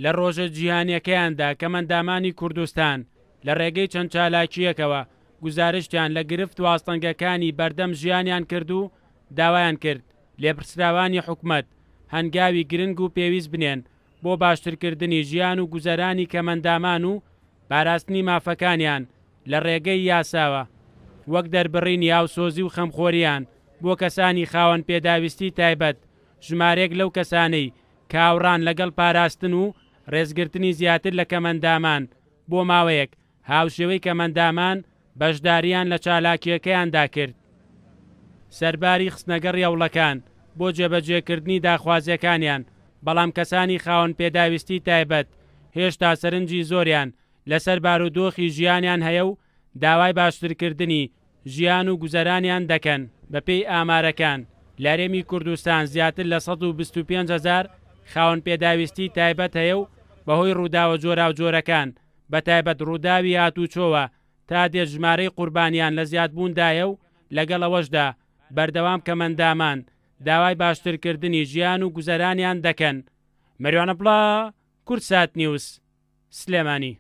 لە ڕۆژە جیهانیەکەیاندا کە مەندامانی کوردستان لە ڕێگەی چەند چالاکیەکەوە گزارشتیان لە گرفت و ئاستەنگەکانی بەردەم ژیانیان کرد و داوایان کرد لێپرسراوانی حکومەت هەنگاوی گرنگ و پێویست بنێن بۆ باشترکردنی ژیان و گوزەرانی کەمەندامان و پاراستنی مافەکانیان لە ڕێگەی یاساوە وەک دەربڕین یاوسۆزی و خەمخۆریان بۆ کەسانی خاوەن پێداویستی تایبەت ژمارەیەک لەو کەسانەی کاوڕان لەگەڵ پاراستن و ڕێزگرتنی زیاتر لە کەمەندامان بۆ ماوەیەک هاوشێوەی کەمەندامان بەشداریان لە چالاکیەکەیاندا کرد. سەرباری خستنەگە ڕێوڵەکان بۆ جێبەجێکردنی داخوازیەکانیان بەڵام کەسانی خاوەن پێداویستی تایبەت هێشتا سەرنجی زۆریان لەسەر بارودۆخی ژیانیان هەیە و داوای باشترکردنی ژیان و گوزەرانیان دەکەن. بەپێی ئامارەکان لەرێمی کوردستان زیاتر لە 125,000 خاوەن پێداویستی تایبەت هەیە و بەهۆی ڕووداوە جۆرا و جۆرەکان بە تایبەت ڕووداوی هاتوچۆوە تا دێت ژمارەی قوربانیان لە زیادبووندایە و لەگەڵەوەشدا بەردەوام کەمەندامان داوای باشترکردنی ژیان و گوزەرانیان دەکەن. مەریوانە بڵا، کورتسات نیوز، سلێمانی.